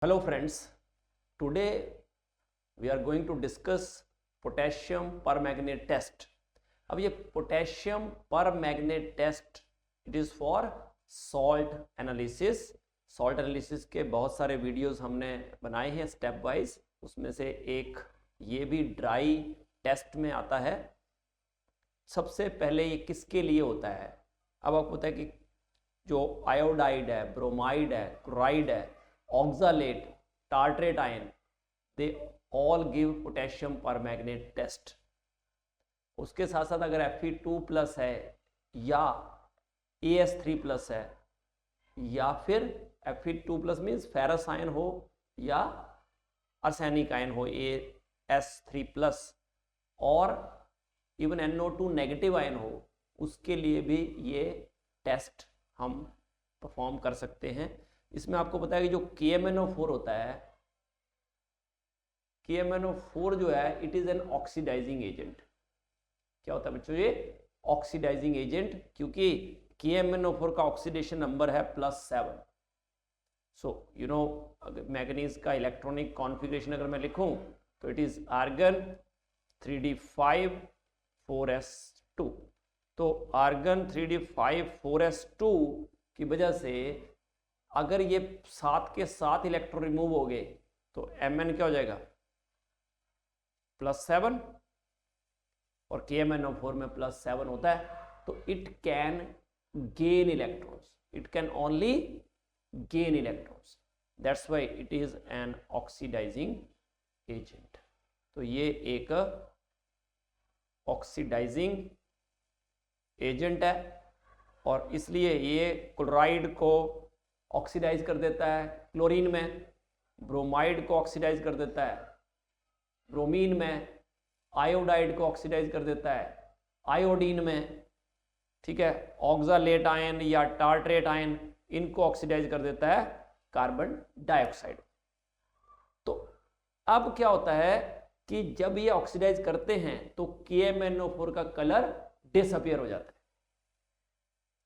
Hello friends, today we are going to discuss potassium permanganate test. अब ये potassium permanganate test it is for salt analysis. Salt analysis के बहुत सारे videos हमने बनाए हैं स्टेप वाइज, उसमें से एक ये भी ड्राई टेस्ट में आता है। सबसे पहले ये किसके लिए होता है? अब आपको पता है कि जो आयोडाइड है, ब्रोमाइड है, क्लोराइड है, oxalate, tartrate ion, they all give potassium permanganate test. उसके साथ साथ अगर Fe2+ है या AS3+ है या फिर Fe2+ मीन्स फेरस आयन हो या आर्सेनिक आयन हो AS3+, और इवन NO2 नेगेटिव आयन हो, उसके लिए भी ये टेस्ट हम परफॉर्म कर सकते हैं। इसमें आपको पता है कि जो KMnO4 होता है, KMnO4 जो है it is an oxidising agent. क्या होता है बच्चों? ये ऑक्सीडाइजिंग एजेंट, क्योंकि KMnO4 का ऑक्सीडेशन नंबर है +7। सो यू नो मैंगनीज का इलेक्ट्रॉनिक कॉन्फ़िगरेशन अगर मैं लिखूं तो it is argon 3d5 4s2। तो आर्गन 3d5 4s2 की वजह से अगर ये साथ के साथ इलेक्ट्रॉन रिमूव हो गए तो Mn क्या हो जाएगा? +7, और KMnO4 में +7 होता है, तो it can gain electrons, it can only gain electrons, that's why it is an oxidising agent. तो ये एक ऑक्सीडाइजिंग एजेंट है और इसलिए ये क्लोराइड को ऑक्सीडाइज कर देता है क्लोरीन में, ब्रोमाइड को ऑक्सीडाइज कर देता है ब्रोमीन में, आयोडाइड को ऑक्सीडाइज कर देता है आयोडीन में, ठीक है, ऑक्सालेट आयन या टार्ट्रेट आयन इनको ऑक्सीडाइज कर देता है कार्बन डाइऑक्साइड। तो अब क्या होता है कि जब ये ऑक्सीडाइज करते हैं तो KMnO4 का कलर डिसअपियर हो जाता है,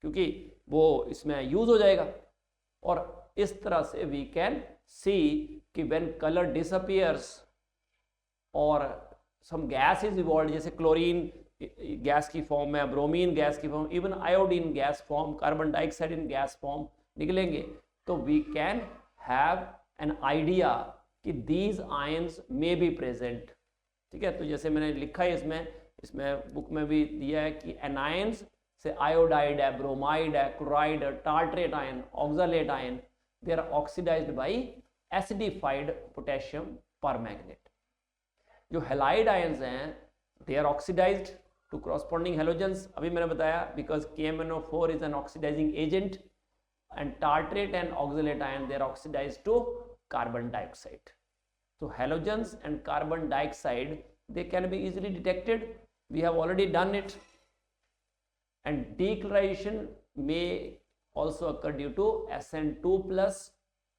क्योंकि वो इसमें यूज हो जाएगा। और इस तरह से वी कैन सी कि व्हेन कलर डिसअपियर्स और सम गैस इज इवॉल्व, जैसे क्लोरीन गैस की फॉर्म में, ब्रोमीन गैस की form, even iodine gas form, carbon dioxide in gas form निकलेंगे, तो we can have an idea कि these ions may be present. ठीक है, तो जैसे मैंने लिखा है इसमें बुक में भी दिया है कि एनायंस से आयोडाइड है, ब्रोमाइड है, क्लोराइड है, tartrate ion, oxalate ion, they are oxidised by acidified potassium permanganate. जो हैलाइड आयंस हैं they are oxidised to corresponding halogens. अभी मैंने बताया because KMnO4 is an oxidising agent and tartrate and oxalate ion they are oxidised to carbon dioxide. So halogens and carbon dioxide, they can be easily detected. We have already done it. And decolorization may also occur due to SN2+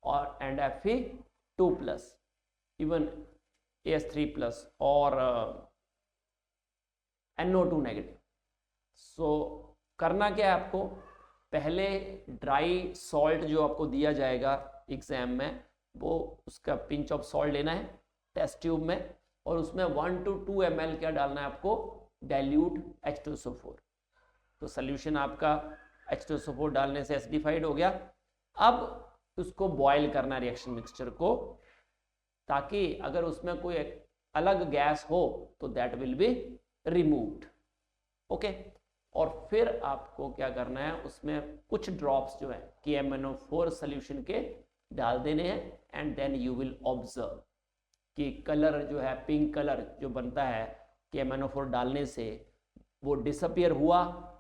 or and Fe2+, even AS3+ or NO2 negative. So करना क्या है आपको? पहले dry salt जो आपको दिया जाएगा exam में, वो उसका पिंच ऑफ सॉल्ट लेना है टेस्ट ट्यूब में, और उसमें 1 to 2 ml क्या डालना है आपको? Dilute H2SO4। तो सोल्यूशन आपका H2SO4 डालने से एसिडिफाइड हो गया। अब उसको बॉयल करना रिएक्शन मिक्सचर को, ताकि अगर उसमें कोई अलग गैस हो तो that will be removed. Okay, और फिर आपको क्या करना है, उसमें कुछ ड्रॉप्स जो है KMnO4 सोल्यूशन के डाल देने हैं, and then you will observe कि कलर जो है, पिंक कलर जो बनता है KMnO4 डालने से, वो डिसअपियर हुआ।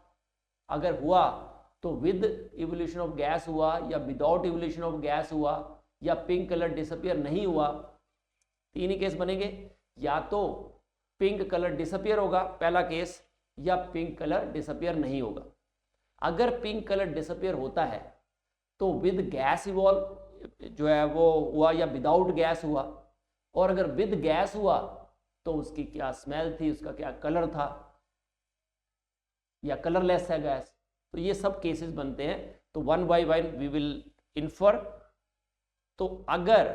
अगर हुआ तो विद इवोल्यूशन ऑफ गैस हुआ या विदाउट इवोल्यूशन ऑफ गैस हुआ, या पिंक कलर डिसअपियर नहीं हुआ। तीन ही केस बनेंगे, या तो पिंक कलर डिसअपियर होगा पहला केस, या पिंक कलर डिसअपियर नहीं होगा। अगर पिंक कलर डिसअपियर होता है तो विद गैस इवॉल्व जो है वो हुआ, या विदाउट गैस हुआ, और अगर विद गैस हुआ तो उसकी क्या स्मेल थी, उसका क्या कलर था, या कलरलेस है गैस। तो ये सब केसेस बनते हैं। तो one by one we will infer तो अगर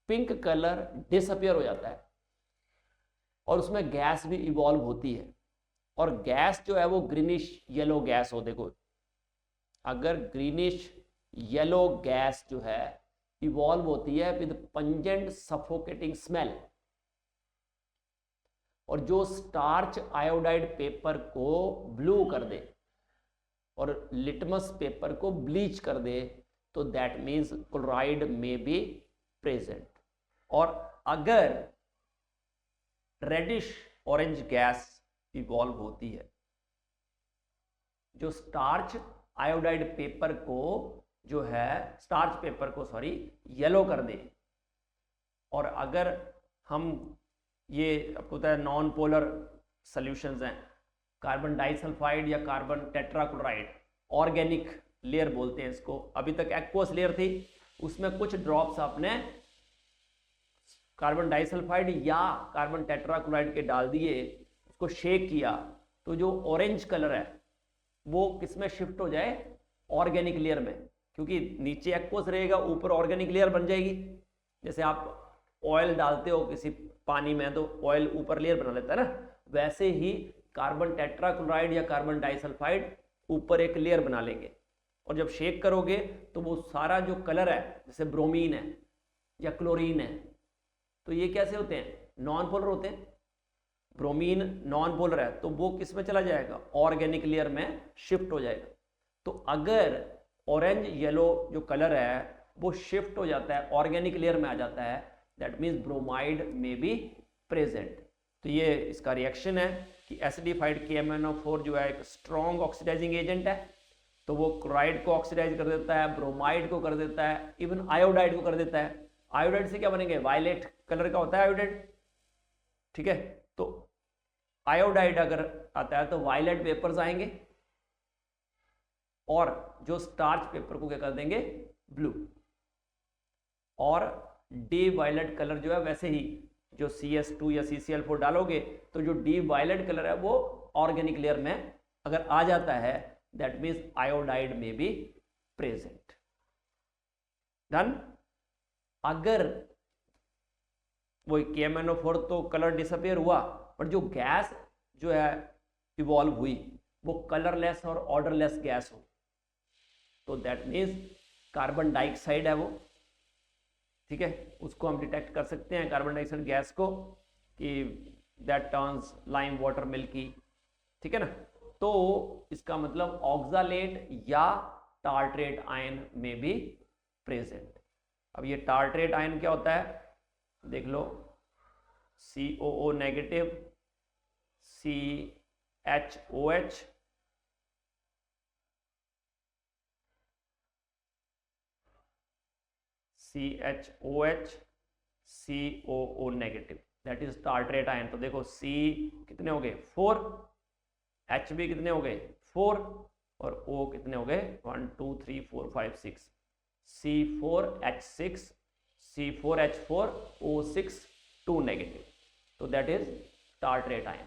पिंक कलर डिसअपियर हो जाता है और उसमें गैस भी इवॉल्व होती है, और गैस जो है वो ग्रीनिश येलो गैस हो, देखो अगर ग्रीनिश येलो गैस जो है इवॉल्व होती है विद पंजेंट सफोकेटिंग स्मेल, और जो स्टार्च आयोडाइड पेपर को ब्लू कर दे और लिटमस पेपर को ब्लीच कर दे, तो दैट मीन्स क्लोराइड में बी प्रेजेंट। और अगर रेडिश ऑरेंज गैस इवॉल्व होती है, जो स्टार्च आयोडाइड पेपर को जो है स्टार्च पेपर को येलो कर दे, और अगर हम ये आपको पता है नॉन पोलर सॉल्यूशंस हैं, कार्बन डाइसल्फाइड या कार्बन टेट्राक्लोराइड, ऑर्गेनिक लेयर बोलते हैं इसको, अभी तक एक्वस लेयर थी, उसमें कुछ ड्रॉप्स आपने कार्बन डाइसल्फाइड या कार्बन टेट्राक्लोराइड के डाल दिए, उसको शेक किया, तो जो ऑरेंज कलर है वो किस में शिफ्ट हो जाए, ऑर्गेनिक लेयर में, क्योंकि नीचे एक्वस रहेगा, ऊपर ऑर्गेनिक लेयर बन जाएगी। जैसे आप ऑयल डालते हो किसी पानी में तो ऑयल ऊपर लेयर बना लेता है ना, वैसे ही कार्बन टेट्राक्लोराइड या कार्बन डाइसल्फाइड ऊपर एक लेयर बना लेंगे, और जब शेक करोगे तो वो सारा जो कलर है, जैसे ब्रोमीन है या क्लोरीन है, तो ये कैसे होते हैं, नॉन पोलर होते हैं। ब्रोमीन नॉन पोलर है तो वो किस में चला जाएगा, ऑर्गेनिक लेयर में शिफ्ट हो जाएगा। तो अगर ऑरेंज येलो जो कलर है वो शिफ्ट हो जाता है, ऑर्गेनिक लेयर में आ जाता है, दैट मीन्स ब्रोमाइड में बी प्रेजेंट। तो ये इसका रिएक्शन है कि एसिडिफाइड KMnO4 जो है एक स्ट्रॉन्ग ऑक्सीडाइजिंग एजेंट है, तो वो क्लोराइड को ऑक्सीडाइज कर देता है, ब्रोमाइड को कर देता है, इवन आयोडाइड को कर देता है। आयोडाइड से क्या बनेंगे, वायलेट कलर का होता है आयोडाइड, ठीक है। तो आयोडाइड अगर आता है तो वायलेट वेपर्स आएंगे, और जो स्टार्च पेपर को क्या कर देंगे, ब्लू, और डी वायलेट कलर जो है, वैसे ही जो CS2 या CCl4 डालोगे तो जो डी वायलेट कलर है वो ऑर्गेनिक लेयर में अगर आ जाता है, दैट मीन्स आयोडाइड में भी प्रेजेंट। डन। अगर वो KMnO4 तो कलर डिसअपियर हुआ, पर जो गैस जो है इवॉल्व हुई वो कलरलेस और ऑर्डरलेस गैस हो, तो दैट मीन्स कार्बन डाइऑक्साइड है वो, ठीक है। उसको हम डिटेक्ट कर सकते हैं कार्बन डाइऑक्साइड गैस को कि that turns lime water milky, ठीक है ना। तो इसका मतलब ऑक्सालेट या टार्ट्रेट आयन में भी प्रेजेंट। अब ये टार्ट्रेट आयन क्या होता है, देख लो, COO negative, CHOH, CHOH, COO negative, that is tartrate ion. तो देखो C कितने हो गए 4, H भी कितने हो गए 4, और O कितने हो गए 1 2 3 4 5 6, C4H6, C4H4, O6 2 नेगेटिव, तो दैट इज टार्ट्रेट आयन।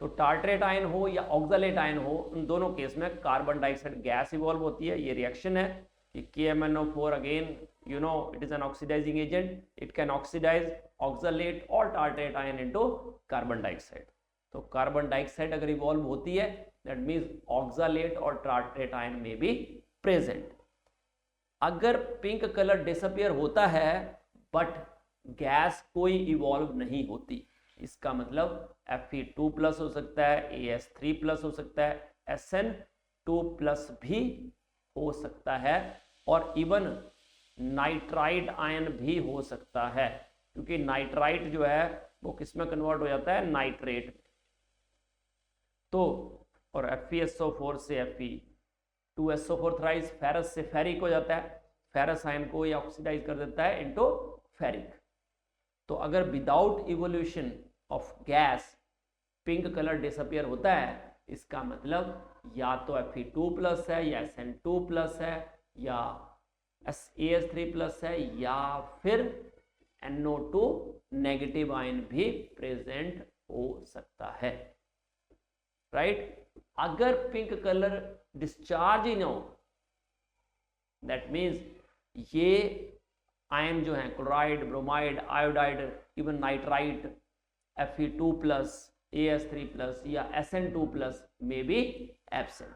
तो टार्ट्रेट आयन हो या ऑक्सालेट आयन हो, उन दोनों केस में कार्बन डाइऑक्साइड गैस इवॉल्व होती है। ये रिएक्शन है कि KMnO4 again you know it is an oxidizing agent, it can oxidize oxalate or tartrate ion into carbon dioxide। तो कार्बन डाइऑक्साइड अगर इवॉल्व होती है, दैट मीन्स ऑक्सालेट और टार्ट्रेट आयन में भी प्रेजेंट। अगर पिंक कलर डिसअपियर होता है बट गैस कोई इवॉल्व नहीं होती, इसका मतलब Fe2+ हो सकता है, AS3+ हो सकता है, SN2+ भी हो सकता है, और इवन नाइट्राइट आयन भी हो सकता है, क्योंकि नाइट्राइट जो है वो किस में कन्वर्ट हो जाता है, नाइट्रेट में। तो और FeSO4 से Fe2SO4 थ्राइस फेरस से फेरिक हो जाता है, फेरस आयन को ये ऑक्सीडाइज कर देता है इनटू फेरिक। तो अगर without evolution of gas pink colour disappear होता है, इसका मतलब या तो Fe2+ है या SN2+ है या AS3+ है या फिर NO2 नेगेटिव आयन भी प्रेजेंट हो सकता है, राइट। अगर पिंक कलर डिस्चार्ज ही ना हो, दैट मीन्स ये आयन जो है chloride, bromide, iodide, even nitrite, Fe2+, AS3+ या SN2+ में बी एब्सेंट।